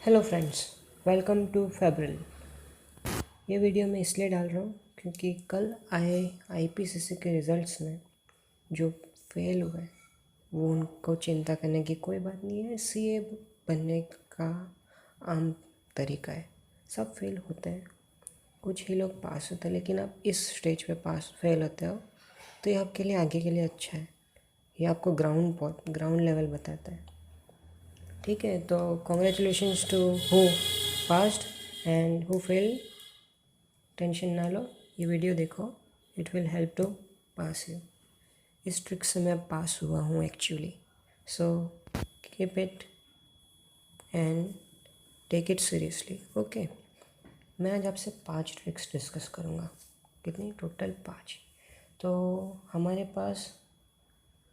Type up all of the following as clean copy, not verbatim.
Hello friends, welcome to फेब्रिल। ये video मैं इसलिए डाल रहा हूँ क्योंकि कल आए आईपीसीसी के रिज़ल्ट्स में जो फेल हुए वो उनको चिंता करने की कोई बात नहीं है। सीए बनने का आम तरीका है, सब फेल होते हैं, कुछ ही लोग पास होते हैं। लेकिन आप इस स्टेज पे पास फेल होते हो तो ये आपके लिए आगे के लिए अच्छा है। ये आपको ग्राउंड लेवल बताता है। ठीक है, तो congratulations to who passed and who fail. Tension ना लो, ये वीडियो देखो, it will help to pass you. इस ट्रिक से मैं पास हुआ हूँ actually, so keep it and take it seriously. Okay, मैं आज आपसे 5 ट्रिक्स डिस्कस करूँगा। कितनी? टोटल 5। तो हमारे पास,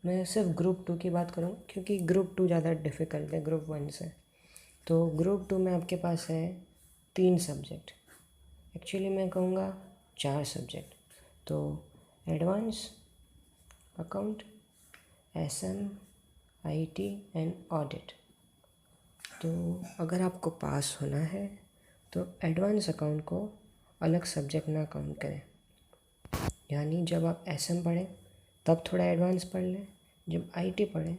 मैं सिर्फ ग्रुप 2 की बात करूँ क्योंकि ग्रुप 2 ज़्यादा डिफ़िकल्ट है ग्रुप 1 से। तो ग्रुप 2 में आपके पास है 3 सब्जेक्ट, एक्चुअली मैं कहूँगा 4 सब्जेक्ट। तो advance, account, SM, IT and audit. तो अगर आपको पास होना है तो एडवांस अकाउंट को अलग सब्जेक्ट ना काउंट करें, यानी जब आप एसएम पढ़ें तब थोड़ा एडवांस पढ़ लें, जब आईटी पढ़ें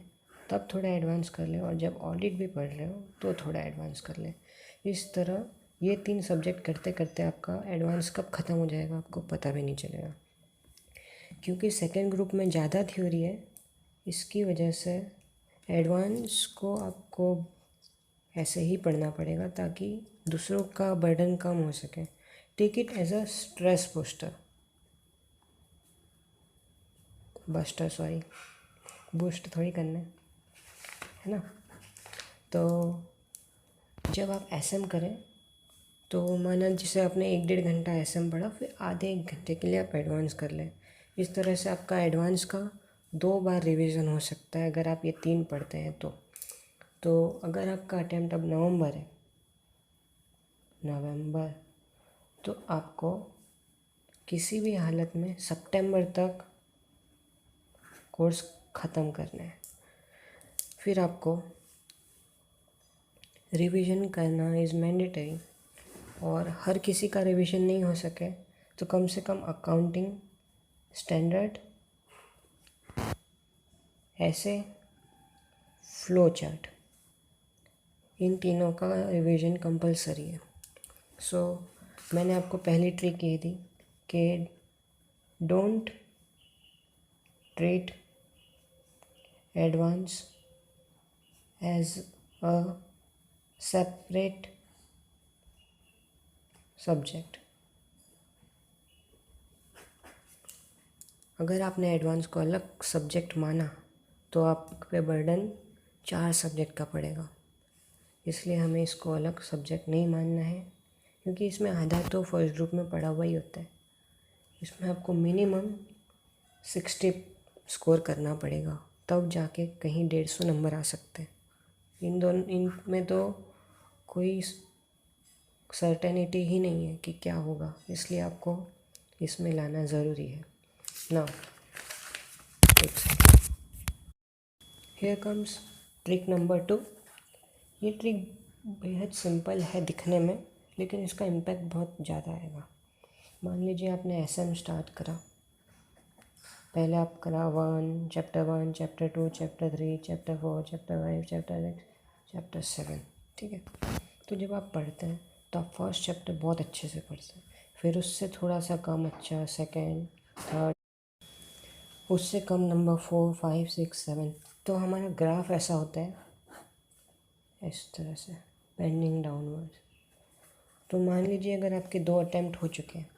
तब थोड़ा एडवांस कर लें, और जब ऑडिट भी पढ़ रहे हो तो थोड़ा एडवांस कर लें। इस तरह ये 3 सब्जेक्ट करते करते आपका एडवांस कब ख़त्म हो जाएगा आपको पता भी नहीं चलेगा। क्योंकि सेकेंड ग्रुप में ज़्यादा थ्योरी है, इसकी वजह से एडवांस को आपको ऐसे ही पढ़ना पड़ेगा ताकि दूसरों का बर्डन कम हो सके। Take it as a stress buster, sorry, boost थोड़ी करना है ना। तो जब आप एसएम करें तो माना जैसे आपने 1-1.5 घंटा एसएम पढ़ा, फिर आधे 1 घंटे के लिए आप एडवांस कर लें। इस तरह से आपका एडवांस का 2 बार रिवीजन हो सकता है अगर आप ये 3 पढ़ते हैं तो अगर आपका अटेम्प्ट अब नवंबर, तो आपको किसी भी हालत में सितंबर तक कोर्स ख़त्म करना है। फिर आपको रिवीजन करना इज़ मैंडेटरी, और हर किसी का रिवीजन नहीं हो सके तो कम से कम अकाउंटिंग, स्टैंडर्ड, ऐसे, फ्लो चार्ट, इन तीनों का रिवीजन कंपलसरी है। सो मैंने आपको पहली ट्रिक ये दी कि don't treat advance as a separate subject. अगर आपने एडवांस को अलग सब्जेक्ट माना तो आप पे बर्डन 4 सब्जेक्ट का पड़ेगा, इसलिए हमें इसको अलग सब्जेक्ट नहीं मानना है, क्योंकि इसमें आधा तो फर्स्ट ग्रुप में पढ़ा हुआ ही होता है। इसमें आपको मिनिमम 60 स्कोर करना पड़ेगा, तब जाके कहीं 150 नंबर आ सकते हैं। इनमें तो कोई सर्टेनिटी ही नहीं है कि क्या होगा, इसलिए आपको इसमें लाना ज़रूरी है ना। Here comes trick number 2। ये ट्रिक बेहद सिंपल है दिखने में, लेकिन इसका इम्पैक्ट बहुत ज़्यादा आएगा। मान लीजिए आपने एसएम स्टार्ट करा, पहले आप करा chapter 1, chapter 2, chapter 3, chapter 4, chapter 5, chapter 6, chapter 7। ठीक है, तो जब आप पढ़ते हैं तो आप फर्स्ट चैप्टर बहुत अच्छे से पढ़ते हैं, फिर उससे थोड़ा सा कम अच्छा सेकेंड, थर्ड, उससे कम नंबर 4, 5, 6, 7। तो हमारा ग्राफ ऐसा होता है, इस तरह से बेंडिंग डाउनवर्ड। तो मान लीजिए अगर आपके 2 अटैम्प्ट हो चुके हैं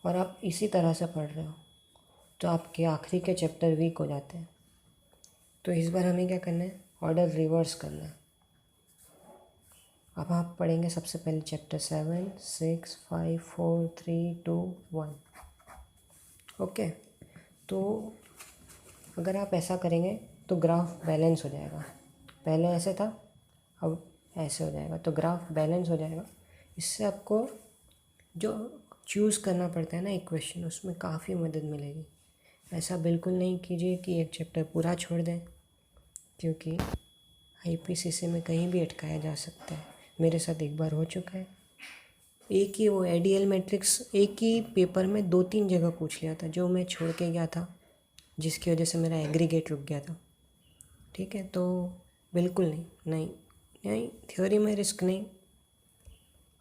और आप इसी तरह से पढ़ रहे हो तो आपके आखिरी के चैप्टर वीक हो जाते हैं। तो इस बार हमें क्या करना है, ऑर्डर रिवर्स करना है। अब आप पढ़ेंगे सबसे पहले चैप्टर 7, 6, 5, 4, 3, 2, 1। ओके, तो अगर आप ऐसा करेंगे तो ग्राफ बैलेंस हो जाएगा। पहले ऐसे था, अब ऐसे हो जाएगा, तो ग्राफ बैलेंस हो जाएगा। इससे आपको जो चूज़ करना पड़ता है ना इक्वेशन, उसमें काफ़ी मदद मिलेगी। ऐसा बिल्कुल नहीं कीजिए कि एक चैप्टर पूरा छोड़ दें, क्योंकि आईपीसीसी में कहीं भी अटकाया जा सकता है। मेरे साथ एक बार हो चुका है। एक ही वो एडीएल मैट्रिक्स एक ही पेपर में 2-3 जगह पूछ लिया था, जो मैं छोड़ के गया था, जिसकी वजह से मेरा एग्रीगेट रुक गया था। ठीक है, तो बिल्कुल नहीं नहीं नहीं, थ्योरी में रिस्क नहीं।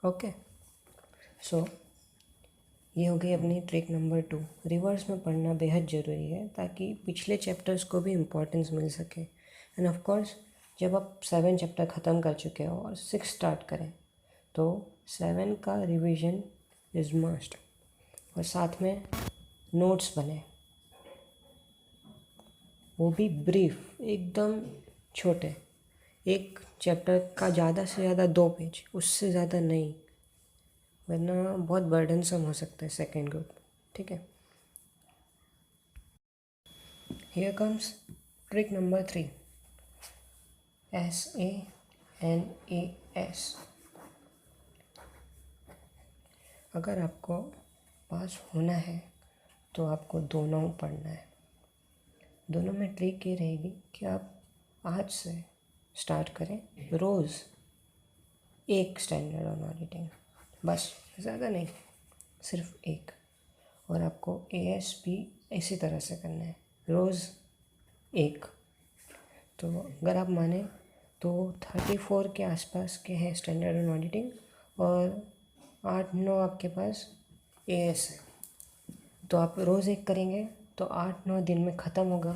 ओके, सो ये हो गई अपनी ट्रिक नंबर 2। रिवर्स में पढ़ना बेहद ज़रूरी है ताकि पिछले चैप्टर्स को भी इम्पोर्टेंस मिल सके। एंड ऑफ कोर्स जब आप 7 चैप्टर ख़त्म कर चुके हो और 6 स्टार्ट करें तो 7 का रिवीजन इज़ मस्ट, और साथ में नोट्स बने, वो भी ब्रीफ, एकदम छोटे। एक चैप्टर का ज़्यादा से ज़्यादा 2 पेज, उससे ज़्यादा नहीं, वरना बहुत बर्डनसम हो सकता है सेकेंड ग्रुप। ठीक है, here comes trick number 3, SANAS। अगर आपको पास होना है तो आपको दोनों पढ़ना है। दोनों में ट्रिक ये रहेगी कि आप आज से स्टार्ट करें रोज़ एक स्टैंडर्ड ऑन ऑडिटिंग, बस, ज़्यादा नहीं, सिर्फ एक। और आपको AS भी इसी तरह से करना है, रोज़ एक। तो अगर आप माने तो 34 के आसपास के हैं स्टैंडर्ड ऑन ऑडिटिंग, और 8-9 आपके पास AS है। तो आप रोज़ एक करेंगे तो 8-9 दिन में ख़त्म होगा।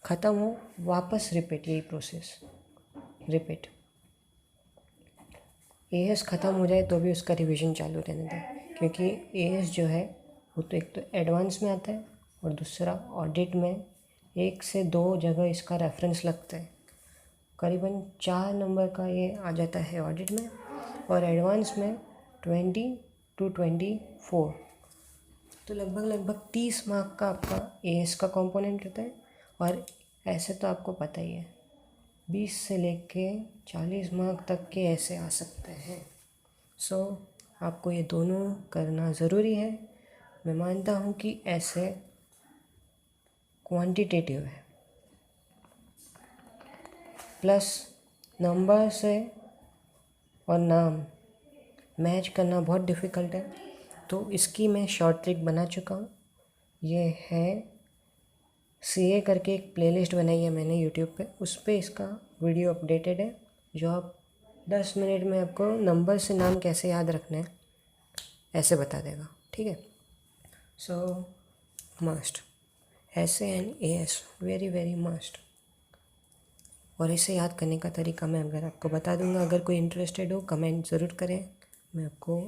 ख़त्म हो वापस रिपीट, यही प्रोसेस रिपीट। AS ख़त्म हो जाए तो भी उसका रिवीजन चालू रहने दें, क्योंकि AS जो है वो तो एक तो एडवांस में आता है, और दूसरा ऑडिट में 1 से 2 जगह इसका रेफरेंस लगता है। करीबन 4 नंबर का ये आ जाता है ऑडिट में, और एडवांस में 20 to 24, तो लगभग 30 मार्क का आपका AS का कंपोनेंट रहता है। और ऐसे तो आपको पता ही है 20 से लेके 40 मार्क तक के ऐसे आ सकते हैं। सो आपको ये दोनों करना ज़रूरी है। मैं मानता हूँ कि ऐसे क्वांटिटेटिव है, प्लस नंबर से और नाम मैच करना बहुत डिफ़िकल्ट है, तो इसकी मैं शॉर्ट ट्रिक बना चुका हूँ। ये है CA करके एक प्लेलिस्ट बनाई है मैंने यूट्यूब पे, उस पर इसका वीडियो अपडेटेड है, जो आप 10 मिनट में आपको नंबर से नाम कैसे याद रखना है ऐसे बता देगा। ठीक है, सो must, SANAS, very very must. और इसे याद करने का तरीका मैं अगर आपको बता दूंगा, अगर कोई इंटरेस्टेड हो कमेंट ज़रूर करें, मैं आपको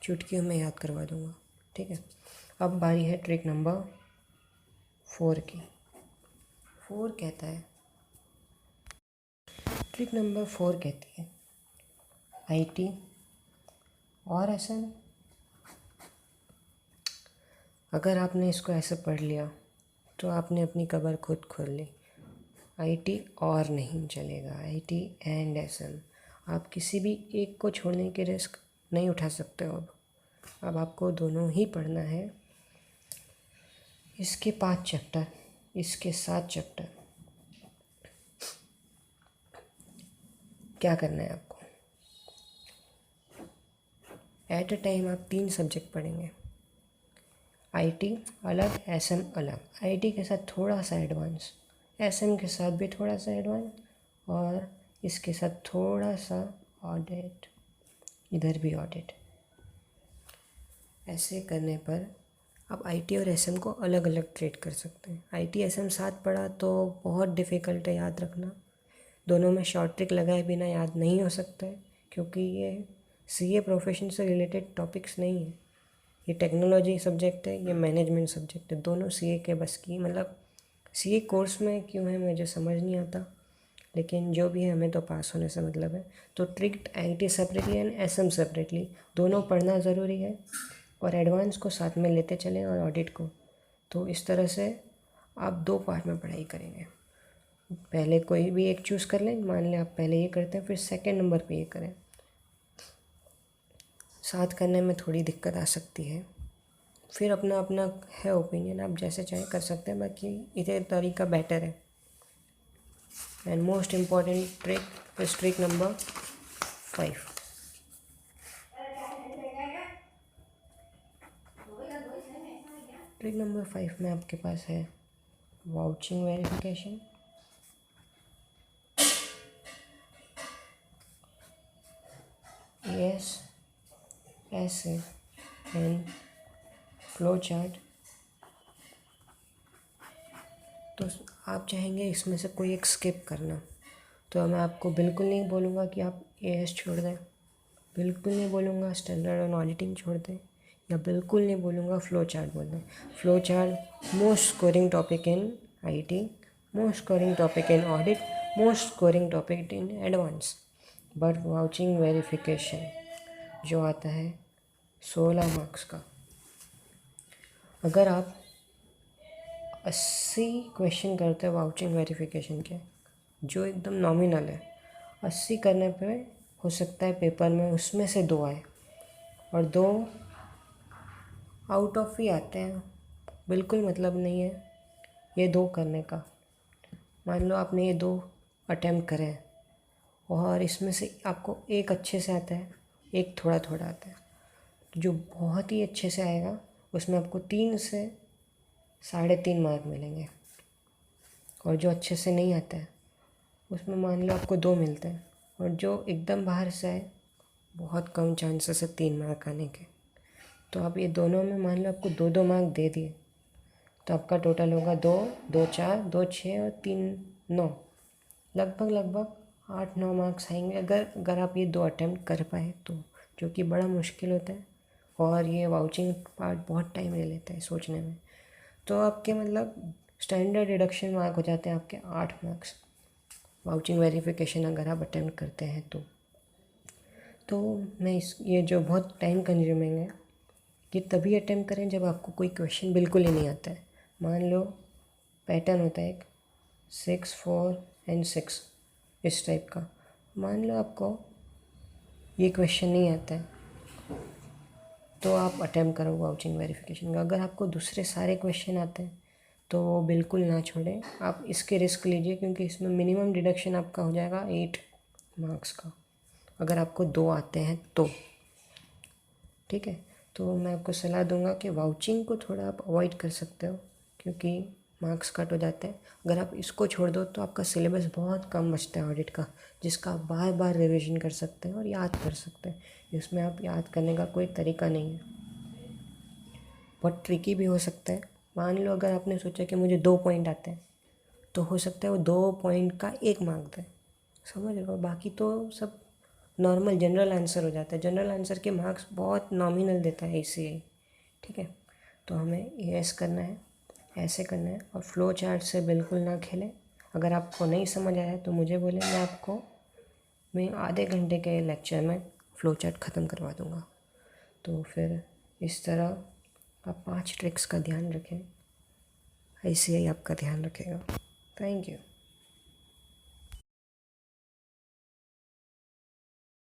चुटकियों में याद करवा दूंगा। ठीक है, अब बारी है ट्रिक नंबर 4 की। 4 कहता है, ट्रिक नंबर 4 कहती है IT और SM। अगर आपने इसको ऐसे पढ़ लिया तो आपने अपनी कब्र खुद खोल ली। IT और नहीं चलेगा, IT एंड SM। आप किसी भी एक को छोड़ने के रिस्क नहीं उठा सकते हो। अब आपको दोनों ही पढ़ना है। इसके 5 चैप्टर, इसके 7 चैप्टर। क्या करना है आपको, एट अ टाइम आप 3 सब्जेक्ट पढ़ेंगे। IT अलग, SM अलग। IT के साथ थोड़ा सा एडवांस, SM के साथ भी थोड़ा सा एडवांस, और इसके साथ थोड़ा सा ऑडिट, इधर भी ऑडिट। ऐसे करने पर आप IT और SM को अलग अलग ट्रीट कर सकते हैं। IT SM साथ पढ़ा तो बहुत डिफ़िकल्ट है याद रखना। दोनों में शॉर्ट ट्रिक लगाए बिना याद नहीं हो सकता है, क्योंकि ये CA प्रोफेशन से रिलेटेड टॉपिक्स नहीं है। ये टेक्नोलॉजी सब्जेक्ट है, ये मैनेजमेंट सब्जेक्ट है, दोनों CA के बस की, मतलब CA कोर्स में क्यों है मुझे समझ नहीं आता, लेकिन जो भी है हमें तो पास होने से मतलब है। तो tricked IT separately and SM separately, दोनों पढ़ना ज़रूरी है, और एडवांस को साथ में लेते चलें और ऑडिट को। तो इस तरह से आप 2 पार्ट में पढ़ाई करेंगे। पहले कोई भी एक चूज़ कर लें, मान लें आप पहले ये करते हैं, फिर सेकंड नंबर पे ये करें। साथ करने में थोड़ी दिक्कत आ सकती है, फिर अपना अपना है ओपिनियन, आप जैसे चाहे कर सकते हैं, बाकी इधर तरीका बेटर है। and most important trick is trick number 5. Trick number 5 में आपके पास है वाउचिंग वेरिफिकेशन, एस ऐसे एंड फ्लो चार्ट। तो आप चाहेंगे इसमें से कोई एक स्किप करना, तो मैं आपको बिल्कुल नहीं बोलूँगा कि आप एएस छोड़ दें, बिल्कुल नहीं बोलूँगा स्टैंडर्ड और ऑडिटिंग छोड़ दें, या बिल्कुल नहीं बोलूँगा फ्लो चार्ट बोल दें। Flow chart most scoring topic in IT, most scoring topic in audit, most scoring topic in advance. But vouching verification जो आता है 16 मार्क्स का, अगर आप 80 क्वेश्चन करते हैं वाउचिंग वेरिफिकेशन के, जो एकदम नॉमिनल है, 80 करने पे हो सकता है पेपर में उसमें से 2 आए, और 2 आउट ऑफ ही आते हैं, बिल्कुल मतलब नहीं है ये 2 करने का। मान लो आपने ये 2 अटेम्प्ट करे और इसमें से आपको एक अच्छे से आता है, एक थोड़ा थोड़ा आता है, तो जो बहुत ही अच्छे से आएगा उसमें आपको 3 से 3.5 मार्क मिलेंगे, और जो अच्छे से नहीं आता है उसमें मान लो आपको 2 मिलते हैं, और जो एकदम बाहर से आए बहुत कम चांसेस है 3 मार्क आने के। तो आप ये दोनों में मान लो आपको 2-2 मार्क दे दिए, तो आपका टोटल होगा 2, 2 4, 2 6 और 3 9, लगभग 8-9 मार्क्स आएंगे अगर आप ये 2 अटैम्प्ट कर पाए तो, जो कि बड़ा मुश्किल होता है, और ये वाउचिंग पार्ट बहुत टाइम ले लेता है सोचने में। तो आपके मतलब स्टैंडर्ड डिडक्शन मार्क हो जाते हैं आपके 8 मार्क्स वाउचिंग वेरिफिकेशन अगर आप अटेम्प्ट करते हैं तो मैं ये जो बहुत टाइम कंज्यूमिंग है, ये तभी अटेम्प्ट करें जब आपको कोई क्वेश्चन बिल्कुल ही नहीं आता है। मान लो पैटर्न होता है एक 6 4 एंड 6 इस टाइप का, मान लो आपको ये क्वेश्चन नहीं आता है तो आप अटेम्प्ट करो वाउचिंग वेरिफिकेशन का। अगर आपको दूसरे सारे क्वेश्चन आते हैं तो बिल्कुल ना छोड़ें, आप इसके रिस्क लीजिए, क्योंकि इसमें मिनिमम डिडक्शन आपका हो जाएगा 8 मार्क्स का, अगर आपको 2 आते हैं तो। ठीक है, तो मैं आपको सलाह दूंगा कि वाउचिंग को थोड़ा आप अवॉइड कर सकते हो, क्योंकि मार्क्स कट हो जाते हैं। अगर आप इसको छोड़ दो तो आपका सिलेबस बहुत कम बचता है ऑडिट का, जिसका आप बार बार रिवीजन कर सकते हैं और याद कर सकते हैं। इसमें आप याद करने का कोई तरीका नहीं है, बहुत ट्रिकी भी हो सकता है। मान लो अगर आपने सोचा कि मुझे 2 पॉइंट आते हैं, तो हो सकता है वो 2 पॉइंट का 1 मार्क दें, समझ रहे हो, बाकी तो सब नॉर्मल जनरल आंसर हो जाता है। जनरल आंसर के मार्क्स बहुत नॉमिनल देता है ACI। ठीक है, तो हमें एएस करना है, ऐसे करना है, और फ्लो चार्ट से बिल्कुल ना खेलें। अगर आपको नहीं समझ आया तो मुझे बोले, मैं आधे घंटे के लेक्चर में फ्लो चार्ट ख़त्म करवा दूँगा। तो फिर इस तरह आप 5 ट्रिक्स का ध्यान रखें, ACI आपका ध्यान रखेगा। Thank you.